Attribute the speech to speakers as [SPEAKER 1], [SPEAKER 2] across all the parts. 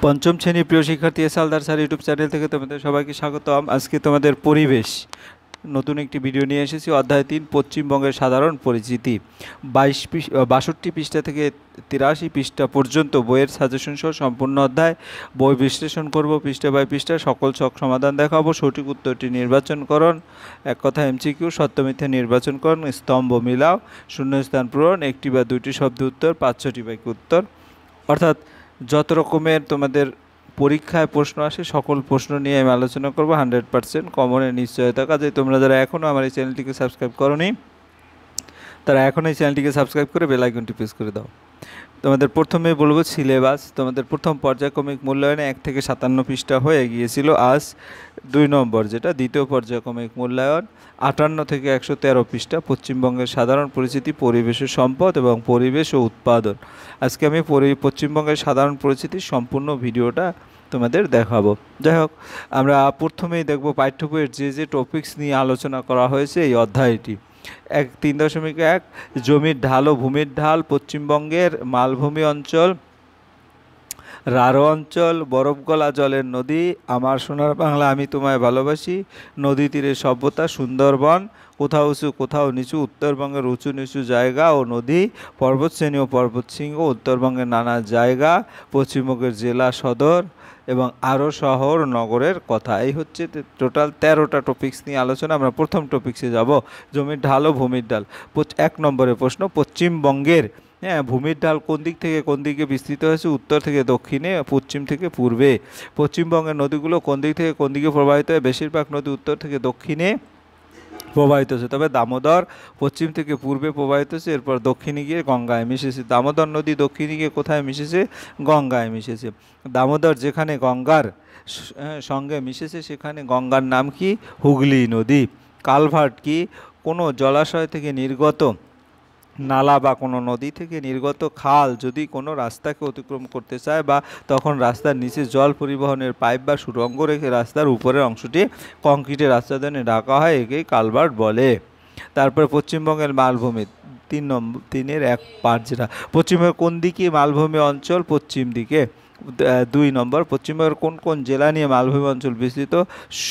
[SPEAKER 1] পঞ্চম শ্রেণীর প্রিয় শিক্ষার্থী S Haldar sir YouTube channel থেকে তোমাদের সবাইকে স্বাগতম। আজকে তোমাদের পরিবেশ নতুন একটি ভিডিও নিয়ে এসেছি। অধ্যায় 3 পশ্চিমবঙ্গের সাধারণ পরিচিতি। 62 পৃষ্ঠা থেকে 83 পৃষ্ঠা পর্যন্ত বইয়ের সাজেশন সহ সম্পূর্ণ অধ্যায়। বই বিশ্লেষণ করব পৃষ্ঠা বাই পৃষ্ঠা, সকল ছক সমাধান দেখাবো, সঠিক উত্তরটি নির্বাচন করুন, এক কথা এমসিকিউ, সত্য মিথ্যা নির্বাচন করুন, স্তম্ভ মিলাও, শূন্যস্থান পূরণ, একটি বা দুইটি শব্দ উত্তর, 5-6টি বাক্য উত্তর। অর্থাৎ যত রকমের তোমাদের পরীক্ষায় প্রশ্ন আসে সকল প্রশ্ন নিয়ে আমি আলোচনা করব 100% কমনের নিশ্চয়তা। কাজে তোমরা যারা এখনও আমার এই চ্যানেলটিকে সাবস্ক্রাইব করোনি তারা এখন এই চ্যানেলটিকে সাবস্ক্রাইব করে বেল আইকনটি প্রেস করে দাও। তোমাদের প্রথমে বলবো সিলেবাস। তোমাদের প্রথম পর্যায়ক্রমিক মূল্যায়নে 1 থেকে 57 পৃষ্ঠা হয়ে গিয়েছিল। আজ 2 নম্বর, যেটা দ্বিতীয় পর্যায়ক্রমিক মূল্যায়ন, 58 থেকে 113 পৃষ্ঠা, পশ্চিমবঙ্গের সাধারণ পরিচিতি, পরিবেশের সম্পদ এবং পরিবেশ ও উৎপাদন। আজকে আমি পশ্চিমবঙ্গের সাধারণ পরিচিতির সম্পূর্ণ ভিডিওটা তোমাদের দেখাবো। যাই হোক, আমরা প্রথমেই দেখব পাঠ্য বইয়ের যে টপিকস নিয়ে আলোচনা করা হয়েছে এই অধ্যায়টি। 3.1 জমির ঢাল ও ভূমির ঢাল, পশ্চিমবঙ্গের মালভূমি অঞ্চল, রাঢ় অঞ্চল, বরফ গলা জলের নদী, আমার সোনার বাংলা আমি তোমায় ভালোবাসি, নদী তীরের সভ্যতা, সুন্দরবন, কোথাও উঁচু কোথাও নিচু, উত্তরবঙ্গের উঁচু নিচু জায়গা ও নদী, পর্বতশ্রেণী ও পর্বতশৃঙ্গ, উত্তরবঙ্গের নানা জায়গা, পশ্চিমবঙ্গের জেলা সদর এবং আরও শহর নগরের কথা। এই হচ্ছে টোটাল 13টা টপিক্স নিয়ে আলোচনা। আমরা প্রথম টপিক্সে যাব, জমির ঢাল ও ভূমির ঢাল। 1 নম্বরের প্রশ্ন, পশ্চিমবঙ্গের ভূমির ঢাল কোন দিক থেকে কোন দিকে বিস্তৃত হয়েছে? উত্তর থেকে দক্ষিণে, পশ্চিম থেকে পূর্বে। পশ্চিমবঙ্গের নদীগুলো কোন দিক থেকে কোন দিকে প্রবাহিত হয়? বেশিরভাগ নদী উত্তর থেকে দক্ষিণে প্রবাহিত হচ্ছে, তবে দামোদর পশ্চিম থেকে পূর্বে প্রবাহিত হচ্ছে, এরপর দক্ষিণে গিয়ে গঙ্গায় মিশেছে। দামোদর নদী দক্ষিণে গিয়ে কোথায় মিশেছে? গঙ্গায় মিশেছে। দামোদর যেখানে গঙ্গার সঙ্গে মিশেছে সেখানে গঙ্গার নাম কি? হুগলি নদী। কালভার্ট কি? কোনো জলাশয় থেকে নির্গত নালা বা কোনো নদী থেকে নির্গত খাল যদি কোনো রাস্তাকে অতিক্রম করতে চায় বা তখন রাস্তার নিচে জল পরিবহনের পাইপ বা সুড়ঙ্গ রেখে রাস্তার উপরের অংশটি কংক্রিটের আচ্ছাদনে ঢাকা হয়, একেই কালভার্ট বলে। তারপরে পশ্চিমবঙ্গের মালভূমি, 3-1 যেটা, পশ্চিমবঙ্গের কোন দিকে মালভূমি অঞ্চল? পশ্চিম দিকে। 2 নম্বর, পশ্চিমবঙ্গের কোন কোন জেলা নিয়ে মালভূমি অঞ্চল বিস্তৃত?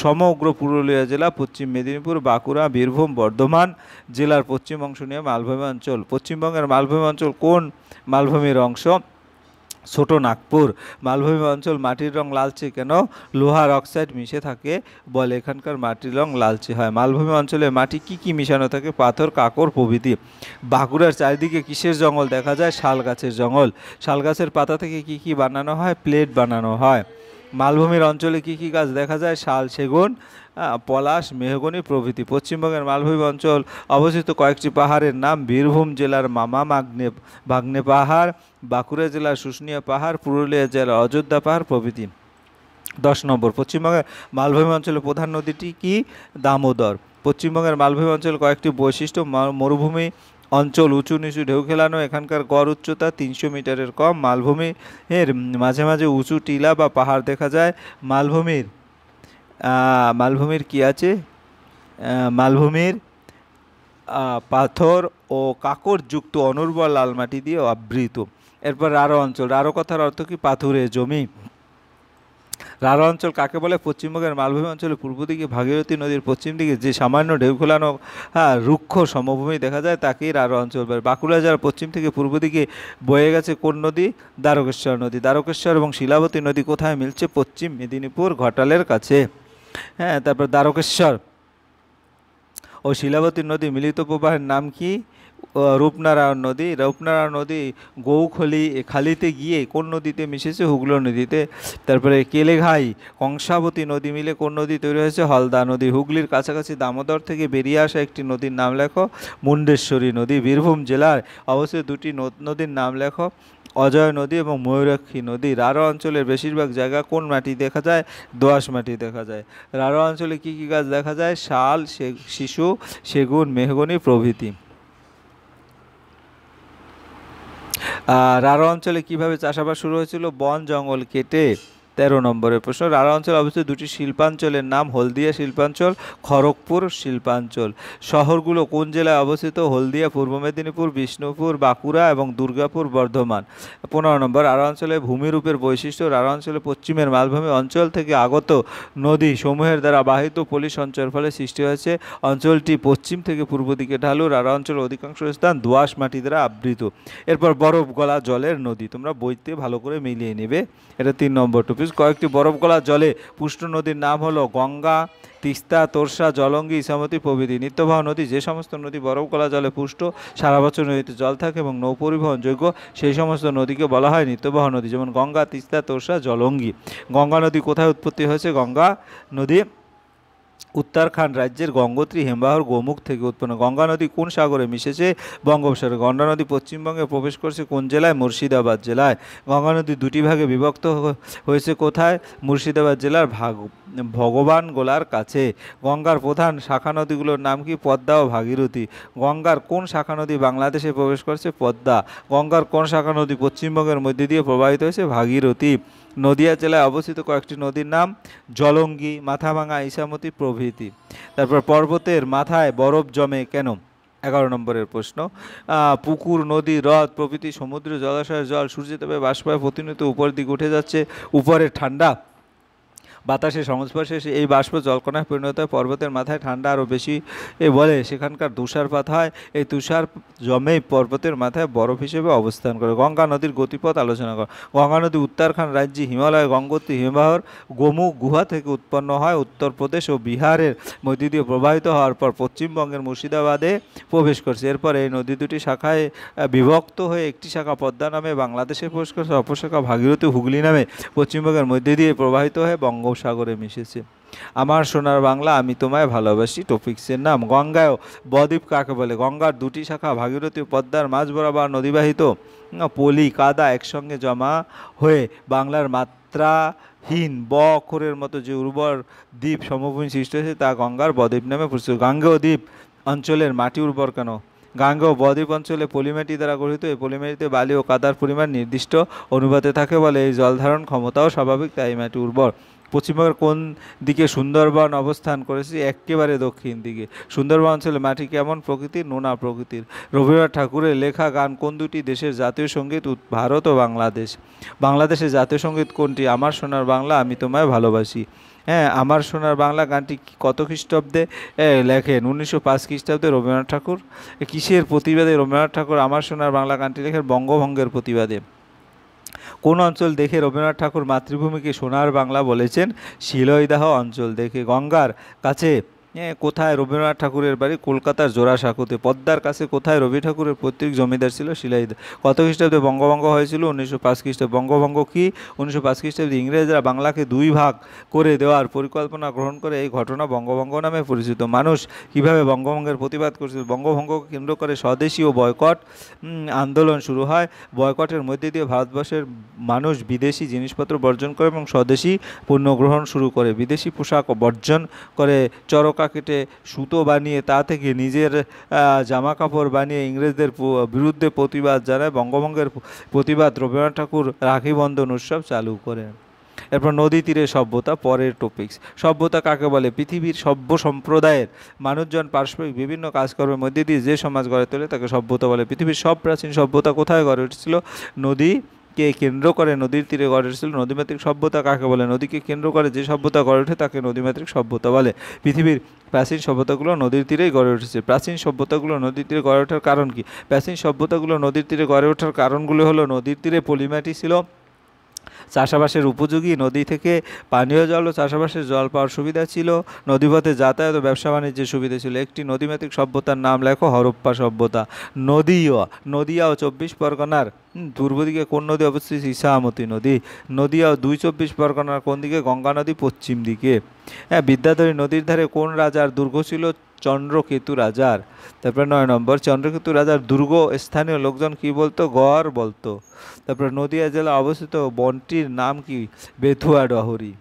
[SPEAKER 1] সমগ্র পুরুলিয়া জেলা, পশ্চিম মেদিনীপুর, বাঁকুড়া, বীরভূম, বর্ধমান জেলার পশ্চিম অংশ নিয়ে মালভূমি অঞ্চল। পশ্চিমবঙ্গের মালভূমি অঞ্চল কোন মালভূমির অংশ? ছোট নাগপুর। মালভূমি অঞ্চল মাটির রং লালচে কেন? লোহার অক্সাইড মিশে থাকে বলে এখানকার মাটির রং লালচে হয়। মালভূমি অঞ্চলে মাটি কি কি মিশানো থাকে? পাথর, কাঁকড় প্রভৃতি। বাঁকুড়ার চারিদিকে কিসের জঙ্গল দেখা যায়? শাল গাছের জঙ্গল। শাল গাছের পাতা থেকে কি কি বানানো হয়? প্লেট বানানো হয়। মালভূমির অঞ্চলে কি কি গাছ দেখা যায়? শাল, সেগুন, পলাশ, মেহগনি প্রভৃতি। পশ্চিমবঙ্গের মালভূমি অঞ্চল অবস্থিত কয়েকটি পাহাড়ের নাম: বীরভূম জেলার মামা ভাগ্নে পাহাড়, বাঁকুড়া জেলার শুশুনিয়া পাহাড়, পুরুলিয়া জেলার অযোধ্যা পাহাড় প্রভৃতি। 10 নম্বর, পশ্চিমবঙ্গের মালভূমি অঞ্চলের প্রধান নদীটি কি? দামোদর। পশ্চিমবঙ্গের মালভূমি অঞ্চল কয়েকটি বৈশিষ্ট্য: মরুভূমি অঞ্চল, উঁচু নিচু ঢেউ খেলানো, এখানকার গড় উচ্চতা 300 মিটারের কম, মালভূমির মাঝে মাঝে উঁচু টিলা বা পাহাড় দেখা যায়। মালভূমির কি আছে? মালভূমির পাথর ও কাঁকড়যুক্ত অনুর্বর লাল মাটি দিয়ে আবৃত। এরপর রাঢ় অঞ্চল। রাঢ় কথার অর্থ কি? পাথুরে জমি। রাঢ় অঞ্চল কাকে বলে? পশ্চিমবঙ্গের মালভূমি অঞ্চলে পূর্ব দিকে ভাগীরথী নদীর পশ্চিম দিকে যে সামান্য ঢেউ খেলানো রুক্ষ সমভূমি দেখা যায় তাকেই রাঢ় অঞ্চল বলে। বাঁকুড়া জেলার পশ্চিম থেকে পূর্ব দিকে বয়ে গেছে কোন নদী? দ্বারকেশ্বর নদী। দ্বারকেশ্বর এবং শিলাবতী নদী কোথায় মিলছে? পশ্চিম মেদিনীপুর, ঘাটালের কাছে। তারপর দ্বারকেশ্বর ও শিলাবতী নদী মিলিত প্রবাহের নাম কি? রূপনারায়ণ নদী। রূপনারায়ণ নদী খালিতে গিয়ে কোন নদীতে মিশেছে? হুগলি নদীতে। তারপরে কেলেঘাই কংসাবতী নদী মিলে কোন নদী তৈরি হয়েছে? হলদা নদী। হুগলির কাছাকাছি দামোদর থেকে বেরিয়ে আসা একটি নদীর নাম লেখো। মুন্ডেশ্বরী নদী। বীরভূম জেলার অবস্থিত 2টি নদীর নাম লেখো। অজয় নদী এবং ময়ূরাক্ষী নদী। রাঢ় অঞ্চলের বেশিরভাগ জায়গা কোন মাটি দেখা যায়? দোআঁশ মাটি দেখা যায়। রাঢ় অঞ্চলে কি কি গাছ দেখা যায়? শাল, শিশু, সেগুন, মেহগনি প্রভৃতি। রাঢ় অঞ্চলে কিভাবে চাষাবাদ শুরু হয়েছিল? বন জঙ্গল কেটে নম্বরের প্রশ্ন, রাঢ় অঞ্চলে অবস্থিত দুটি শিল্পাঞ্চলের নাম হলদিয়া শিল্পাঞ্চল, খড়গপুর শিল্পাঞ্চল। শহরগুলো কোন জেলায় অবস্থিত? হলদিয়া পূর্ব মেদিনীপুর, বিষ্ণুপুর বাঁকুড়া এবং দুর্গাপুর বর্ধমান। 15 নম্বর, রাঢ় অঞ্চলে ভূমিরূপের বৈশিষ্ট্য। রাঢ় অঞ্চলে পশ্চিমের মালভূমি অঞ্চল থেকে আগত নদী সমূহের দ্বারা বাহিত পলি সঞ্চয়ের ফলে সৃষ্টি হয়েছে। অঞ্চলটি পশ্চিম থেকে পূর্ব দিকে ঢালু। রাঢ় অঞ্চলের অধিকাংশ স্থান দোআঁশ মাটি দ্বারা আবৃত। এরপর বরফ গলা জলের নদী, তোমরা বইতে ভালো করে মিলিয়ে নেবে। এটা 3 নম্বর টপিক। কয়েকটি বরফ গলা জলে পুষ্ট নদীর নাম হলো গঙ্গা, তিস্তা, তোরসা, জলঙ্গি, ইছামতি প্রভৃতি। নিত্যবাহ নদী, যে সমস্ত নদী বরফ গলা জলে পুষ্ট, সারা বছর নদীতে জল থাকে এবং নৌ পরিবহনযোগ্য, সেই সমস্ত নদীকে বলা হয় নিত্যবাহ নদী, যেমন গঙ্গা, তিস্তা, তোরসা, জলঙ্গি। গঙ্গা নদী কোথায় উৎপত্তি হয়েছে? গঙ্গা নদী উত্তরাখণ্ড রাজ্যের গঙ্গোত্রী হিমবাহর গোমুখ থেকে উৎপন্ন। গঙ্গা নদী কোন সাগরে মিশেছে? বঙ্গোপসাগরে। গঙ্গা নদী পশ্চিমবঙ্গে প্রবেশ করছে কোন জেলায়? মুর্শিদাবাদ জেলায়। গঙ্গা নদী দুটি ভাগে বিভক্ত হয়েছে কোথায়? মুর্শিদাবাদ জেলার ভগবান গোলার কাছে। গঙ্গার প্রধান শাখা নদীগুলোর নাম কি? পদ্মা ও ভাগীরথী। গঙ্গার কোন শাখা নদী বাংলাদেশে প্রবেশ করছে? পদ্মা। গঙ্গার কোন শাখা নদী পশ্চিমবঙ্গের মধ্যে দিয়ে প্রবাহিত হয়েছে? ভাগীরথী। নদিয়া জেলায় অবস্থিত কয়েকটি নদীর নাম? জলঙ্গি, মাথাভাঙা, ইছামতি প্রভৃতি। তারপর পর্বতের মাথায় বরফ জমে কেন? 11 নম্বরের প্রশ্ন। পুকুর, নদী, হ্রদ প্রভৃতি সমুদ্র জলাশয়ের জল সূর্যতাপে বাষ্প হয়ে প্রতিনিয়ত উপর দিকে উঠে যাচ্ছে। উপরে ঠান্ডা বাতাসের সংস্পর্শে এসে এই বাষ্প জলকণায় পরিণত হয়। পর্বতের মাথায় ঠান্ডা আরও বেশি বলে সেখানকার তুষারপাত হয়। এই তুষার জমেই পর্বতের মাথায় বরফ হিসেবে অবস্থান করে। গঙ্গা নদীর গতিপথ আলোচনা কর। গঙ্গা নদী উত্তরাখণ্ড রাজ্যে হিমালয় গঙ্গোত্রী হিমবাহর গোমুখ গুহা থেকে উৎপন্ন হয়। উত্তরপ্রদেশ ও বিহারের মধ্য দিয়ে প্রবাহিত হওয়ার পর পশ্চিমবঙ্গের মুর্শিদাবাদে প্রবেশ করছে। এরপর এই নদী দুটি শাখায় বিভক্ত হয়ে একটি শাখা পদ্মা নামে বাংলাদেশে প্রবেশ করছে, অপর শাখা ভাগীরথী হুগলি নামে পশ্চিমবঙ্গের মধ্যে দিয়ে প্রবাহিত হয়ে বঙ্গোপসাগরে মিশেছে। আমার সোনার বাংলা, আমি তোমায় ভালোবাসি টপিক্সের নাম। গঙ্গায় বদ্বীপ কাকে বলে? গঙ্গার দুটি শাখা ভাগীরথী পদ্মার মাঝ বরাবর নদীবাহিত পলি কাদা একসঙ্গে জমা হয়ে বাংলার মাত্রাহীন ব অক্ষরের মতো যে উর্বর দ্বীপ সমভূমি সৃষ্টি হয়েছে তা গঙ্গার বদ্বীপ নামে পরিচিত। গাঙ্গেয় দ্বীপ অঞ্চলের মাটি উর্বর কেন? গাঙ্গেয় বদ্বীপ অঞ্চলে পলিমাটি দ্বারা গঠিত। এই পলিমাটিতে বালি ও কাদার পরিমাণ নির্দিষ্ট অনুপাতে থাকে বলে এই জল ধারণ ক্ষমতাও স্বাভাবিক, তাই মাটি উর্বর। পশ্চিমবঙ্গের কোন দিকে সুন্দরবন অবস্থান করেছে? একেবারে দক্ষিণ দিকে। সুন্দরবন অঞ্চলে মাটি কেমন প্রকৃতির? নোনা প্রকৃতির। রবীন্দ্রনাথ ঠাকুরের লেখা গান কোন দুটি দেশের জাতীয় সঙ্গীত? ভারত ও বাংলাদেশ। বাংলাদেশের জাতীয় সঙ্গীত কোনটি? আমার সোনার বাংলা, আমি তোমায় ভালোবাসি। হ্যাঁ, আমার সোনার বাংলা গানটি কত খ্রিস্টাব্দে লেখেন? 1905 খ্রিস্টাব্দে রবীন্দ্রনাথ ঠাকুর। কিসের প্রতিবাদে রবীন্দ্রনাথ ঠাকুর আমার সোনার বাংলা গানটি লেখেন? বঙ্গভঙ্গের প্রতিবাদে। কোন অঞ্চল দেখে রবীন্দ্রনাথ ঠাকুর মাতৃভূমিকে সোনার বাংলা বলেছেন? শিলইদাহ অঞ্চল দেখে। গঙ্গার কাছে কোথায় রবীন্দ্রনাথ ঠাকুরের বাড়ি? কলকাতার জোড়াসাঁকোতে। পদ্মার কাছে কোথায় রবি ঠাকুরের পৈতৃক জমিদার ছিল? শিলাইদহ। কত খ্রিস্টাব্দে বঙ্গভঙ্গ হয়েছিল? 1905 খ্রিস্টাব্দে। বঙ্গভঙ্গ কি? 1905 খ্রিস্টাব্দে ইংরেজরা বাংলাকে দুই ভাগ করে দেওয়ার পরিকল্পনা গ্রহণ করে এই ঘটনা বঙ্গভঙ্গ নামে পরিচিত। মানুষ কিভাবে বঙ্গভঙ্গের প্রতিবাদ করেছিল? বঙ্গভঙ্গকে কেন্দ্র করে স্বদেশী ও বয়কট আন্দোলন শুরু হয়। বয়কটের মধ্যে দিয়ে ভারতবর্ষের মানুষ বিদেশি জিনিসপত্র বর্জন করে এবং স্বদেশী পণ্য গ্রহণ শুরু করে। বিদেশি পোশাক বর্জন করে চরকা কেটে সুতো বানিয়ে তা থেকে নিজের জামা কাপড় বানিয়ে ইংরেজদের বিরুদ্ধে প্রতিবাদ জানায়। বঙ্গভঙ্গের প্রতিবাদ রবীন্দ্রনাথ ঠাকুর রাখি বন্ধন উৎসব চালু করেন। এরপর নদী তীরে সভ্যতা, পরের টপিক্স। সভ্যতা কাকে বলে? পৃথিবীর সভ্য সম্প্রদায়ের মানুষজন পারস্পরিক বিভিন্ন কাজকর্মের মধ্যে দিয়ে যে সমাজ গড়ে তোলে তাকে সভ্যতা বলে। পৃথিবীর সব প্রাচীন সভ্যতা কোথায় গড়ে উঠেছিল? নদীকে কেন্দ্র করে নদীর তীরে গড়ে উঠেছিল। নদীমাতৃক সভ্যতা কাকে বলে? নদীকে কেন্দ্র করে যে সভ্যতা গড়ে ওঠে তাকে নদীমাতৃক সভ্যতা বলে। পৃথিবীর প্রাচীন সভ্যতাগুলো নদীর তীরেই গড়ে উঠেছে। প্রাচীন সভ্যতাগুলো নদীর তীরে গড়ে ওঠার কারণ কি? প্রাচীন সভ্যতাগুলো নদীর তীরে গড়ে ওঠার কারণগুলো হলো নদীর তীরে পলিমাটি ছিল, চাষাবাসের উপযোগী, নদী থেকে পানীয় জল ও চাষাবাসের জল পাওয়ার সুবিধা ছিল, নদীপথে যাতায়াত ও ব্যবসা বাণিজ্যের সুবিধা ছিল। একটি নদীমাতৃক সভ্যতার নাম লেখো। হরপ্পা সভ্যতা। নদিয়া ও 24 পরগনার পূর্ব দিকে কোন নদী অবস্থিত? ইছামতি নদী। নদিয়া ও 24 পরগনার কোন দিকে? গঙ্গা নদী পশ্চিম দিকে। হ্যাঁ, বিদ্যাধরী নদীর ধারে কোন রাজার দুর্গ ছিল? চন্দ্রকেতু রাজার। তারপরে 9 নম্বর, চন্দ্রকেতু রাজার দুর্গ স্থানীয় লোকজন কি বলতো? গড় বলতো। তারপরে নদিয়া জেলা অবস্থিত বনটির নাম কি? বেথুয়া ডহরি।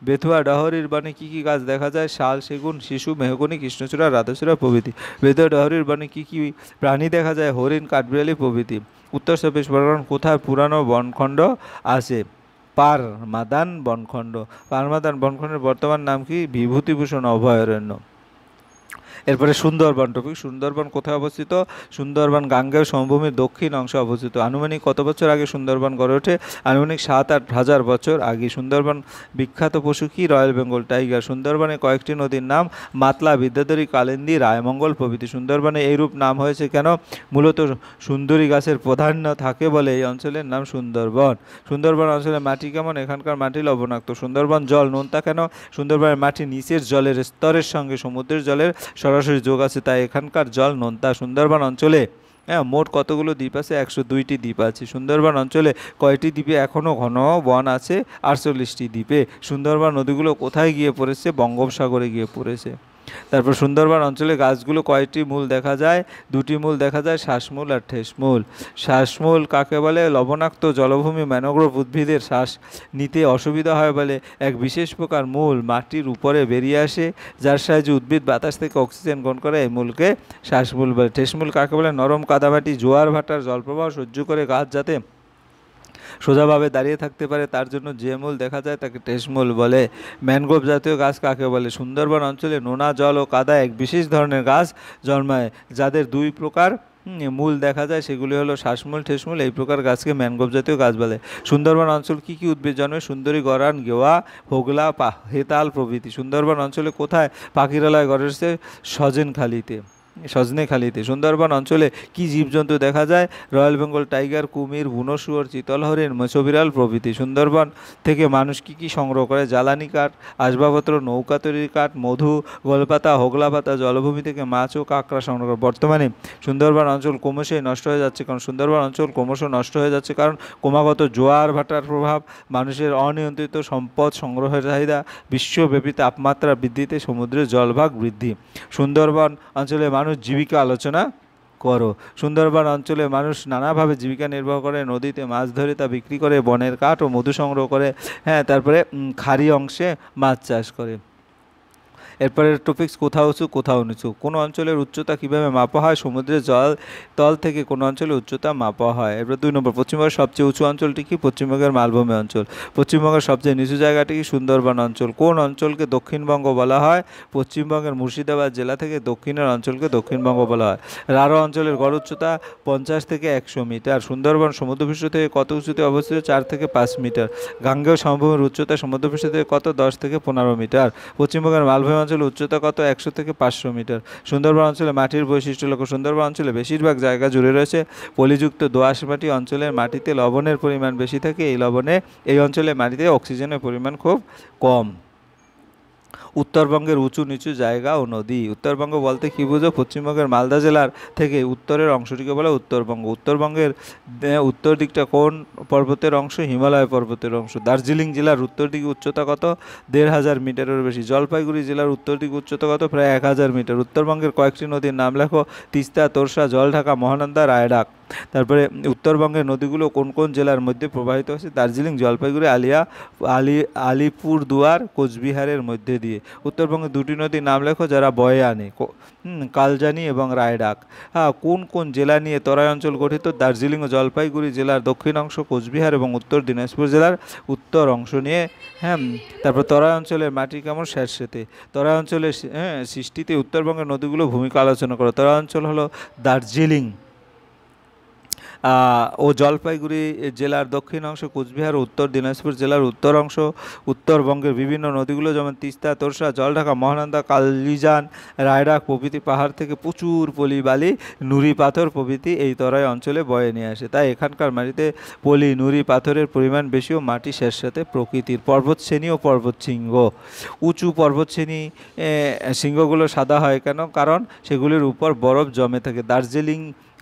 [SPEAKER 1] বেথুয়া ডহরির বনে কি কি গাছ দেখা যায়? শাল, সেগুন, শিশু, মেহগনি, কৃষ্ণচূড়া, রাধাচূড়া প্রভৃতি। বেথুয়া ডহরির বনে কি কি প্রাণী দেখা যায়? হরিণ, কাঠবিড়ালি প্রভৃতি। উত্তর 24 পরগনার কোথায় পুরানো বনখণ্ড আছে? পারমাদান বনখণ্ড। পারমাদান বনখণ্ডের বর্তমান নাম কি? বিভূতিভূষণ অভয়ারণ্য। এরপরে সুন্দরবন টপিক। সুন্দরবন কোথায় অবস্থিত? সুন্দরবন গাঙ্গেয় সমভূমির দক্ষিণ অংশে অবস্থিত। আনুমানিক কত বছর আগে সুন্দরবন গড়ে ওঠে? আনুমানিক 7-8 হাজার বছর আগে। সুন্দরবন বিখ্যাত পশু কি? Royal Bengal tiger. সুন্দরবনে কয়েকটি নদীর নাম? মাতলা, বিদ্যাধরী, কালিন্দী, রায়মঙ্গল প্রভৃতি। সুন্দরবনে এইরূপ নাম হয়েছে কেন? মূলত সুন্দরী গাছের প্রাধান্য থাকে বলে এই অঞ্চলের নাম সুন্দরবন। সুন্দরবন অঞ্চলের মাটি কেমন? এখানকার মাটি লবণাক্ত। সুন্দরবন জল নোনতা কেন? সুন্দরবনের মাটি নিচের জলের স্তরের সঙ্গে সমুদ্রের জলের সরাসরি যোগ আছে, তাই এখানকার জল নোনতা। সুন্দরবন অঞ্চলে মোট কতগুলো দ্বীপ আছে? 102টি দ্বীপ আছে। সুন্দরবন অঞ্চলে কয়টি দ্বীপে এখনও ঘন বন আছে? 48টি দ্বীপে। সুন্দরবন নদীগুলো কোথায় গিয়ে পড়েছে? বঙ্গোপসাগরে গিয়ে পড়েছে। তারপর সুন্দরবন অঞ্চলে গাছগুলো কয়টি মূল দেখা যায়? 2টি মূল দেখা যায়, শ্বাসমূল আর ঠেসমূল। শ্বাসমূল কাকে বলে? লবণাক্ত জলভূমি ম্যানোগ্রোভ উদ্ভিদের শ্বাস নিতে অসুবিধা হয় বলে এক বিশেষ প্রকার মূল মাটির উপরে বেরিয়ে আসে, যার সাহায্যে উদ্ভিদ বাতাস থেকে অক্সিজেন গ্রহণ করে। এই মূলকে শ্বাসমূল বলে। ঠেসমূল কাকে বলে? নরম কাদামাটি, জোয়ার ভাটার জলপ্রবাহ সহ্য করে গাছ যাতে সোজাভাবে দাঁড়িয়ে থাকতে পারে তার জন্য যে মূল দেখা যায় তাকে ঠেসমূল বলে। ম্যানগ্রোভ জাতীয় গাছ কাকে বলে? সুন্দরবন অঞ্চলে নোনা জল ও কাদা এক বিশেষ ধরনের গাছ জন্মায়, যাদের 2 প্রকার মূল দেখা যায়, সেগুলি হলো শ্বাসমূল, ঠেসমূল। এই প্রকার গাছকে ম্যানগ্রোভ জাতীয় গাছ বলে। সুন্দরবন অঞ্চল কি কি উদ্ভিদ জন্মে? সুন্দরী, গরান, গেওয়া, হোগলা, হেতাল প্রভৃতি। সুন্দরবন অঞ্চলে কোথায় পাখিরালয় গড়ে উঠেছে? সজনেখালিতে। সুন্দরবন অঞ্চলে কি জীবজন্তু দেখা যায়? রয়্যাল বেঙ্গল টাইগার, কুমির, বুনো শুয়োর, চিতল হরিণ, মেছোবিড়াল প্রভৃতি। সুন্দরবন থেকে মানুষ কি কি সংগ্রহ করে? জ্বালানি কাঠ, আসবাবপত্র, নৌকা তৈরির কাঠ, মধু, গোলপাতা, হোগলা পাতা, জলভূমি থেকে মাছ ও কাঁকড়া সংগ্রহ করে। বর্তমানে সুন্দরবন অঞ্চল ক্রমশই নষ্ট হয়ে যাচ্ছে। কারণ সুন্দরবন অঞ্চল ক্রমশ নষ্ট হয়ে যাচ্ছে কারণ ক্রমাগত জোয়ার ভাটার প্রভাব, মানুষের অনিয়ন্ত্রিত সম্পদ সংগ্রহের চাহিদা, বিশ্বব্যাপী তাপমাত্রা বৃদ্ধিতে সমুদ্রের জলভাগ বৃদ্ধি। সুন্দরবন অঞ্চলে মানুষ জীবিকা আলোচনা করো। সুন্দরবন অঞ্চলে মানুষ নানাভাবে জীবিকা নির্বাহ করে। নদীতে মাছ ধরে তা বিক্রি করে, বনের কাঠ ও মধু সংগ্রহ করে, তারপরে খাড়ি অংশে মাছ চাষ করে। এরপরের টপিক্স কোথাও উঁচু কোথাও নিচু। কোনো অঞ্চলের উচ্চতা কীভাবে মাপা হয়? সমুদ্রের জল তল থেকে কোনো অঞ্চলের উচ্চতা মাপা হয়। এরপর 2 নম্বর, পশ্চিমবঙ্গের সবচেয়ে উঁচু অঞ্চলটি কি? পশ্চিমবঙ্গের মালভূমি অঞ্চল। পশ্চিমবঙ্গের সবচেয়ে নিচু জায়গাটি কি? সুন্দরবন অঞ্চল। কোন অঞ্চলকে দক্ষিণবঙ্গ বলা হয়? পশ্চিমবঙ্গের মুর্শিদাবাদ জেলা থেকে দক্ষিণের অঞ্চলকে দক্ষিণবঙ্গ বলা হয়। রাঢ় অঞ্চলের গড় উচ্চতা 50 থেকে 100 মিটার। সুন্দরবন সমুদ্রপৃষ্ঠ থেকে কত উঁচুতে অবস্থিত? 4 থেকে 5 মিটার। গাঙ্গেয় সমভূমির উচ্চতা সমুদ্রপৃষ্ঠ থেকে কত? 10 থেকে 15 মিটার। পশ্চিমবঙ্গের মালভূমি অঞ্চলের উচ্চতা কত? 100 থেকে 500 মিটার। সুন্দরবন অঞ্চলে মাটির বৈশিষ্ট্য লক্ষ্য। সুন্দরবন অঞ্চলে বেশিরভাগ জায়গা জুড়ে রয়েছে পলিযুক্ত দোআঁশ মাটি। অঞ্চলের মাটিতে লবণের পরিমাণ বেশি থাকে। এই অঞ্চলে মাটিতে অক্সিজেনের পরিমাণ খুব কম। উত্তরবঙ্গের উঁচু নিচু জায়গা ও নদী। উত্তরবঙ্গ বলতে কী বুঝো? পশ্চিমবঙ্গের মালদা জেলার থেকে উত্তরের অংশটিকে বলে উত্তরবঙ্গ। উত্তরবঙ্গের উত্তর দিকটা কোন পর্বতের অংশ? হিমালয় পর্বতের অংশ। দার্জিলিং জেলার উত্তর দিকে উচ্চতা কত? 1500 মিটারের বেশি। জলপাইগুড়ি জেলার উত্তর দিকে উচ্চতা কত? প্রায় 1000 মিটার। উত্তরবঙ্গের কয়েকটি নদীর নাম লেখো। তিস্তা, তোরসা, জলঢাকা, মহানন্দা, রায়ডাক। তারপরে উত্তরবঙ্গের নদীগুলো কোন কোন জেলার মধ্যে প্রবাহিত হচ্ছে? দার্জিলিং, জলপাইগুড়ি, আলিপুরদুয়ার, কোচবিহারের মধ্যে দিয়ে। উত্তরবঙ্গের 2টি নদীর নাম লেখো যারা বয়ে আনে, কালজানি এবং রায়ডাক। কোন কোন জেলা নিয়ে তরাই অঞ্চল গঠিত? দার্জিলিং ও জলপাইগুড়ি জেলার দক্ষিণ অংশ, কোচবিহার এবং উত্তর দিনাজপুর জেলার উত্তর অংশ নিয়ে। তারপর তরাই অঞ্চলের মাটি কেমন? স্যাঁতসেঁতে। তরাই অঞ্চলের সৃষ্টিতে উত্তরবঙ্গের নদীগুলো ভূমিকা আলোচনা করো। তরাই অঞ্চল হলো দার্জিলিং ও জলপাইগুড়ি জেলার দক্ষিণ অংশ, কোচবিহার ও উত্তর দিনাজপুর জেলার উত্তর অংশ। উত্তরবঙ্গের বিভিন্ন নদীগুলো যেমন তিস্তা, তোরসা, জলঢাকা, মহানন্দা, কালিজান, রায়ডাক প্রভৃতি পাহাড় থেকে প্রচুর পলি, বালি, নুড়ি পাথর প্রভৃতি এই তরাই অঞ্চলে বয়ে নিয়ে আসে। তাই এখানকার মাটিতে পলি, নুড়ি পাথরের পরিমাণ বেশি ও মাটি স্যাঁতসেঁতে প্রকৃতির। পর্বতশ্রেণী ও পর্বতশৃঙ্গ। উঁচু পর্বতশ্রেণী শৃঙ্গগুলো সাদা হয় কেন? কারণ সেগুলির উপর বরফ জমে থাকে। দার্জিলিং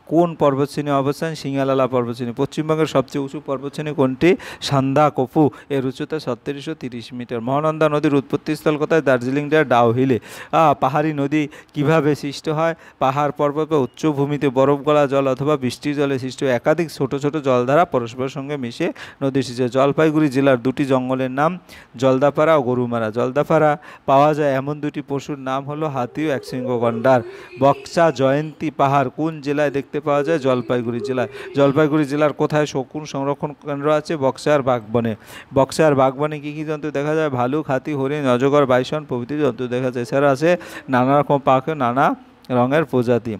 [SPEAKER 1] কোন পর্বতশ্রেণী অবস্থান? সিঙ্গালালা পর্বতশ্রেণী। পশ্চিমবঙ্গের সবচেয়ে উঁচু পর্বতশ্রেণী কোনটি? সান্দাকফু। এর উচ্চতা 3730 মিটার। মহানন্দা নদীর উৎপত্তিস্থল কোথায়? দার্জিলিং জেলার ডাউহিলে। পাহাড়ি নদী কিভাবে সৃষ্ট হয়? পাহাড় পর্বত বা উচ্চভূমিতে বরফ গলা জল অথবা বৃষ্টির জলে সৃষ্ট একাধিক ছোট ছোট জলধারা পরস্পরের সঙ্গে মিশে নদী সৃষ্টি। জলপাইগুড়ি জেলার 2টি জঙ্গলের নাম জলদাপাড়া ও গরুমারা। জলদাপাড়া পাওয়া যায় এমন 2টি পশুর নাম হলো হাতি ও একশৃঙ্গ গন্ডার। বক্সা জয়ন্তী পাহাড় কোন জেলায় দেখতে দেখতে পাওয়া যায় জলপাইগুড়ি জেলায়। জলপাইগুড়ি জেলার কোথায় শকুন সংরক্ষণ কেন্দ্র আছে? বক্সার বাগবনে। বক্সার বাগবনে কী কী জন্তু দেখা যায়? ভালুক, হাতি, হরিণ, অজগর, বাইসন প্রভৃতি জন্তু দেখা যায়। এছাড়া আছে নানা রকম পাখি, নানা রঙের প্রজাতি।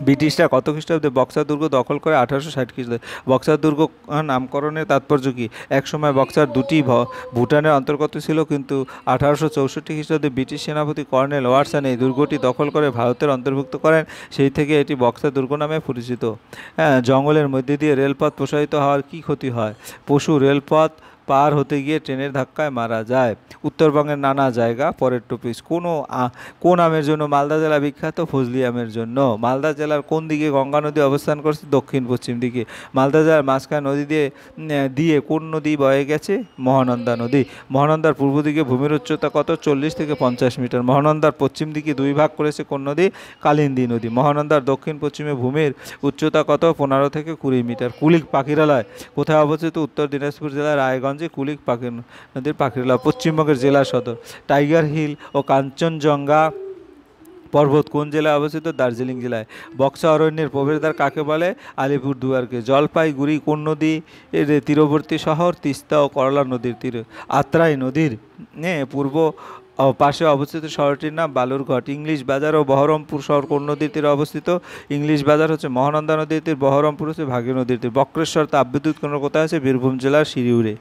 [SPEAKER 1] ব্রিটিশরা কত খ্রিস্টাব্দে বক্সার দুর্গ দখল করে? 1860 খ্রিস্টাব্দে। বক্সার দুর্গ নামকরণের তাৎপর্য কী? একসময় বক্সার দুটি ভুটানের অন্তর্গত ছিল, কিন্তু 1864 খ্রিস্টাব্দে ব্রিটিশ সেনাপতি কর্নেল ওয়াটসন এই দুর্গটি দখল করে ভারতের অন্তর্ভুক্ত করেন। সেই থেকে এটি বক্সার দুর্গ নামে পরিচিত। হ্যাঁ, জঙ্গলের মধ্যে দিয়ে রেলপথ প্রসারিত হওয়ার কী ক্ষতি হয়? পশু রেলপথ পার হতে গিয়ে ট্রেনের ধাক্কায় মারা যায়। উত্তরবঙ্গের নানা জায়গা পরের টপিক। কোন আমের জন্য মালদা জেলা বিখ্যাত? ফজলি আমের জন্য। মালদা জেলার কোন দিকে গঙ্গা নদী অবস্থান করছে? দক্ষিণ পশ্চিম দিকে। মালদা জেলার মাঝখানে নদী দিয়ে কোন নদী বয়ে গেছে? মহানন্দা নদী। মহানন্দার পূর্ব দিকে ভূমির উচ্চতা কত? 40 থেকে 50 মিটার। মহানন্দার পশ্চিম দিকে দুই ভাগ করেছে কোন নদী? কালিন্দী নদী। মহানন্দার দক্ষিণ পশ্চিমে ভূমির উচ্চতা কত? 15 থেকে 20 মিটার। কুলিক পাখিরালয় কোথায় অবস্থিত? উত্তর দিনাজপুর জেলার রায়গঞ্জে কুলিক নদীর পাখিরালয়। পশ্চিমবঙ্গের জেলা সদর। টাইগার হিল ও কাঞ্চনজঙ্ঘা পর্বত কোন জেলায় অবস্থিত? দার্জিলিং জেলায়। বক্সা অরণ্যের প্রবেশদ্বার কাকে বলে? আলিপুরদুয়ারকে। জলপাইগুড়ি কোন নদী এর তীরবর্তী শহর? তিস্তা ও করলা নদীর তীরে। আত্রাই নদীর পূর্ব পাশে অবস্থিত শহরটির নাম বালুরঘাট। ইংলিশ বাজার ও বহরমপুর শহর কোন নদীর তীরে অবস্থিত? ইংলিশ বাজার হচ্ছে মহানন্দা নদীর তীর, বহরমপুর হচ্ছে ভাগীরথী নদীর তীর। বক্রেশ্বর তাপবিদ্যুৎ কেন্দ্র কোথায় আছে? বীরভূম জেলার সিরিউরে।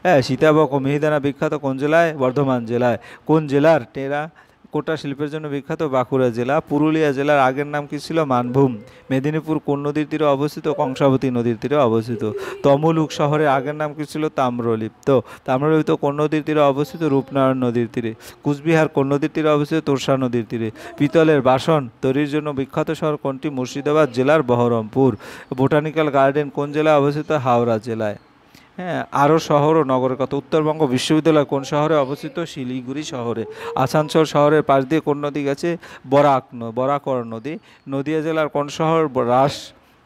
[SPEAKER 1] হ্যাঁ, সীতাবক ও মিহিদানা বিখ্যাত কোন জেলায়? বর্ধমান জেলায়। কোন জেলার টেরাকোটা শিল্পের জন্য বিখ্যাত? বাঁকুড়া জেলা। পুরুলিয়া জেলার আগের নাম কি ছিল? মানভূম। মেদিনীপুর কোন নদীর তীরে অবস্থিত? কংসাবতী নদীর তীরে অবস্থিত। তমলুক শহরের আগের নাম কি ছিল? তাম্রলিপ্ত। তাম্রলিপ্ত কোন নদীর তীরে অবস্থিত? রূপনারায়ণ নদীর তীরে। কুচবিহার কোন নদীর তীরে অবস্থিত? তোরসা নদীর তীরে। পিতলের বাসন তৈরির জন্য বিখ্যাত শহর কোনটি? মুর্শিদাবাদ জেলার বহরমপুর। বোটানিক্যাল গার্ডেন কোন জেলায় অবস্থিত? হাওড়া জেলায়। হ্যাঁ, আরও শহর ও নগরের কথা। উত্তরবঙ্গ বিশ্ববিদ্যালয় কোন শহরে অবস্থিত? শিলিগুড়ি শহরে। আসানসোল শহরের পাশ দিয়ে কোন নদী গেছে? বরাকর নদী। নদিয়া জেলার কোন শহর রাস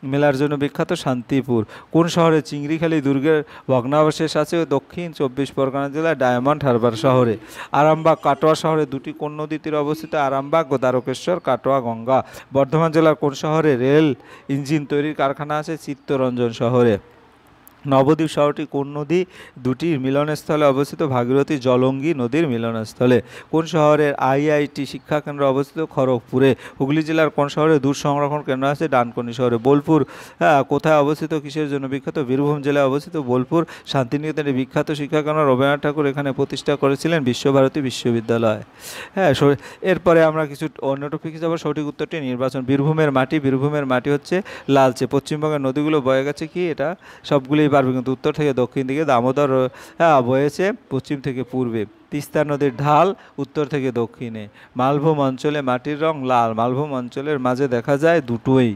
[SPEAKER 1] মেলার জন্য বিখ্যাত? শান্তিপুর। কোন শহরে চিংড়িখালি দুর্গের ভগ্নাবশেষ আছে? দক্ষিণ 24 পরগনা জেলার ডায়মন্ড হারবার শহরে। আরামবাগ কাটোয়া শহরে দুটি কোন নদীর তীরে অবস্থিত? আরামবাগ ও দ্বারকেশ্বর, কাটোয়া গঙ্গা। বর্ধমান জেলার কোন শহরে রেল ইঞ্জিন তৈরির কারখানা আছে? চিত্তরঞ্জন শহরে। নবদ্বীপ শহরটি কোন নদী দুটির মিলনস্থলে অবস্থিত? ভাগীরথী জলঙ্গি নদীর মিলনস্থলে। কোন শহরের আইআইটি শিক্ষা কেন্দ্র অবস্থিত? খড়গপুরে। হুগলি জেলার কোন শহরে দুধ সংরক্ষণ কেন্দ্র আছে? ডানকুনি শহরে। বোলপুর কোথায় অবস্থিত? কিসের জন্য বিখ্যাত? বীরভূম জেলায় অবস্থিত বোলপুর। শান্তিনিকেতনের বিখ্যাত শিক্ষা কেন্দ্র রবীন্দ্রনাথ ঠাকুর এখানে প্রতিষ্ঠা করেছিলেন বিশ্বভারতী বিশ্ববিদ্যালয়। হ্যাঁ, এরপরে আমরা কিছু অন্য টপিকে যাব। সঠিক উত্তরটি নির্বাচন। বীরভূমের মাটি হচ্ছে লালচে। পশ্চিমবঙ্গের নদীগুলো বয়ে গেছে কি? এটা সবগুলি পারবে, কিন্তু উত্তর থেকে দক্ষিণ দিকে। দামোদর বয়েছে পশ্চিম থেকে পূর্বে। তিস্তা নদীর ঢাল উত্তর থেকে দক্ষিণে। মালভূম অঞ্চলে মাটির রং লাল। মালভূম অঞ্চলের মাঝে দেখা যায় দুটোই,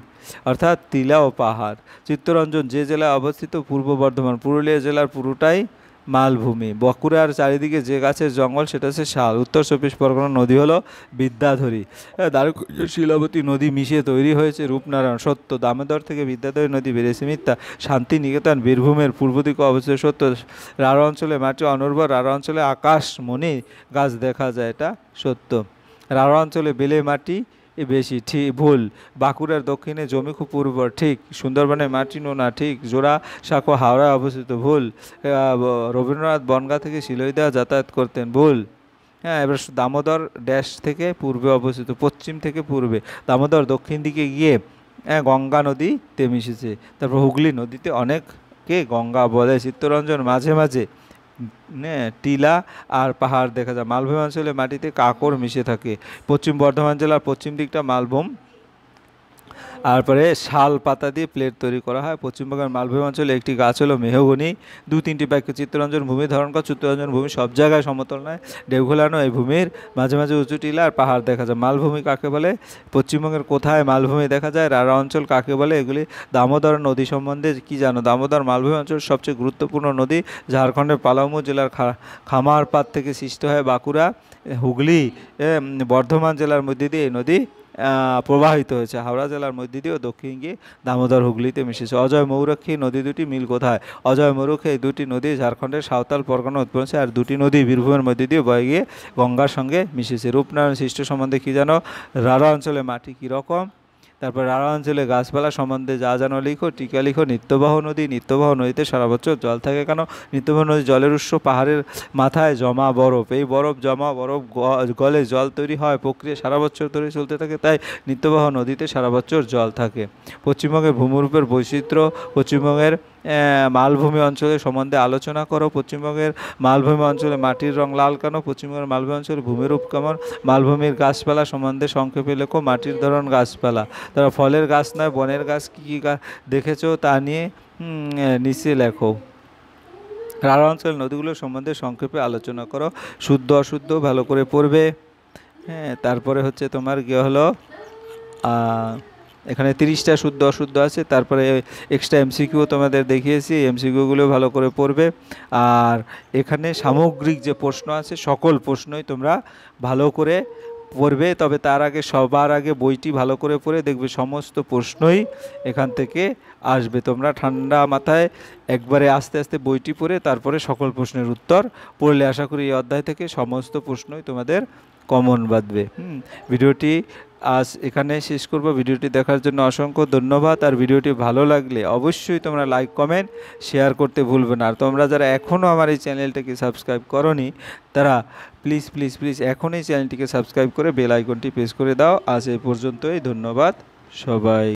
[SPEAKER 1] অর্থাৎ টিলা ও পাহাড়। চিত্তরঞ্জন যে জেলায় অবস্থিত? পূর্ব বর্ধমান। পুরুলিয়া জেলার পুরোটাই মালভূমি। বাঁকুড়ার চারিদিকে যে গাছের জঙ্গল সেটা হচ্ছে শাল। উত্তর 24 পরগনা নদী হলো বিদ্যাধরী। দ্বারকেশ্বর শিলাবতী নদী মিশিয়ে তৈরি হয়েছে রূপনারায়ণ। সত্য। দামোদর থেকে বিদ্যাধরী নদী বেরিয়েছে। মিথ্যা। শান্তিনিকেতন বীরভূমের পূর্ব দিকে অবস্থিত। সত্য। রাঢ় অঞ্চলে মাটি অনুর্বর। রাঢ় অঞ্চলে আকাশমণি গাছ দেখা যায়, এটা সত্য। রাঢ় অঞ্চলে বেলে মাটি বেশি, ঠিক। ভুল। বাঁকুড়ার দক্ষিণে জমি খুব উর্বর, ঠিক। সুন্দরবনের মাটি নোনা, ঠিক। জোড়া সাঁকো হাওড়ায় অবস্থিত, ভুল। রবীন্দ্রনাথ বনগাঁ থেকে শিলইদা যাতায়াত করতেন, ভুল। হ্যাঁ, এবার দামোদর ড্যাশ থেকে পূর্বে অবস্থিত, পশ্চিম থেকে পূর্বে। দামোদর দক্ষিণ দিকে গিয়ে গঙ্গা নদীতে মিশেছে। তারপর হুগলি নদীতে অনেককে গঙ্গা বলে। চিত্তরঞ্জন মাঝে মাঝে টিলা আর পাহাড় দেখা যায়। মালভূমি অঞ্চলে মাটিতে কাঁকর মিশে থাকে। পশ্চিম বর্ধমান জেলার পশ্চিম দিকটা মালভূম। তারপরে শাল পাতা দিয়ে প্লেট তৈরি করা হয়। পশ্চিমবঙ্গের মালভূমি অঞ্চলে একটি গাছ হলো মেহগনি। 2-3টি বাক্য। চিত্তরঞ্জন ভূমি ধারণ করে। চিত্তরঞ্জন ভূমি সব জায়গায় সমতল নয়, ঢেউখোলানো। এই ভূমির মাঝে মাঝে উঁচু টিলা আর পাহাড় দেখা যায়। মালভূমি কাকে বলে? পশ্চিমবঙ্গের কোথায় মালভূমি দেখা যায়? রাঢ় অঞ্চল কাকে বলে? এগুলি। দামোদর নদী সম্বন্ধে কি জানো? দামোদর মালভূমি অঞ্চলের সবচেয়ে গুরুত্বপূর্ণ নদী। ঝাড়খণ্ডের পালামৌ জেলার খামারপাড় থেকে সৃষ্টি হয় বাঁকুড়া, হুগলি, বর্ধমান জেলার মধ্যে দিয়ে এই নদী প্রবাহিত হয়েছে। হাওড়া জেলার মধ্যে দিয়েও দক্ষিণ গিয়ে দামোদর হুগলিতে মিশেছে। অজয় ময়ূরাক্ষী নদী দুটি মিল কোথায়? অজয় ময়ূরাক্ষী এই দুটি নদী ঝাড়খণ্ডের সাঁওতাল পরগনা উৎপন্ন হয়েছে। আর দুটি নদী বীরভূমের মধ্যে দিয়ে বয়ে গিয়ে গঙ্গার সঙ্গে মিশেছে। রূপনারায়ণ সৃষ্টি সম্বন্ধে কি জানো? রাঢ় অঞ্চলে মাটি কীরকম? তারপর রাঢ় অঞ্চলে গাছপালা সম্বন্ধে যা জানো লিখো। টিকা লিখো। নিত্যবাহ নদী, নিত্যবাহ নদীতে সারা বছর জল থাকে কেন? নিত্যবাহ নদী জলের উৎস, পাহাড়ের মাথায় জমা বরফ, এই বরফ জমা বরফ গলে জল তৈরি হয়, প্রক্রিয়া সারা বছর ধরে চলতে থাকে, তাই নিত্যবাহ নদীতে সারা বছর জল থাকে। পশ্চিমবঙ্গের ভূমিরূপের বৈচিত্র্য, পশ্চিমবঙ্গের মালভূমি অঞ্চলের সম্বন্ধে আলোচনা করো। পশ্চিমবঙ্গের মালভূমি অঞ্চলে মাটির রং লাল কেন? পশ্চিমবঙ্গের মালভূমি অঞ্চলে ভূমিরূপ কেমন? মালভূমির গাছপালা সম্বন্ধে সংক্ষেপে লেখো। মাটির ধরন গাছপালা, তারা ফলের গাছ নয় বনের গাছ, কী কী দেখেছো তা নিয়ে নিচে লেখো। রাঢ় অঞ্চলের নদীগুলো সম্বন্ধে সংক্ষেপে আলোচনা করো। শুদ্ধ অশুদ্ধ ভালো করে পড়বে। হ্যাঁ, তারপরে হচ্ছে তোমার কী হলো, এখানে 30টা শুদ্ধ অশুদ্ধ আছে। তারপরে এক্সট্রা এমসিকিউ তোমাদের দেখিয়েছি, এমসিকিউগুলো ভালো করে পড়বে। আর এখানে সামগ্রিক যে প্রশ্ন আছে সকল প্রশ্নই তোমরা ভালো করে পড়বে। তবে তার আগে সবার আগে বইটি ভালো করে পড়ে দেখবে সমস্ত প্রশ্নই এখান থেকে আসবে। তোমরা ঠান্ডা মাথায় একবারে আস্তে আস্তে বইটি পড়ে তারপরে সকল প্রশ্নের উত্তর পড়লে আশা করি এই অধ্যায় থেকে সমস্ত প্রশ্নই তোমাদের কমন বাঁধবে। ভিডিওটি আজ এখানে শেষ করব। ভিডিওটি দেখার জন্য অসংখ্য ধন্যবাদ। আর ভিডিওটি ভালো লাগলে অবশ্যই তোমরা লাইক কমেন্ট শেয়ার করতে ভুলবে না। আর তোমরা যারা এখনও আমার এই চ্যানেলটাকে সাবস্ক্রাইব করোনি তারা প্লিজ প্লিজ প্লিজ এখনই চ্যানেলটিকে সাবস্ক্রাইব করে বেল আইকনটি প্রেস করে দাও। আজ এই পর্যন্তই, ধন্যবাদ সবাই।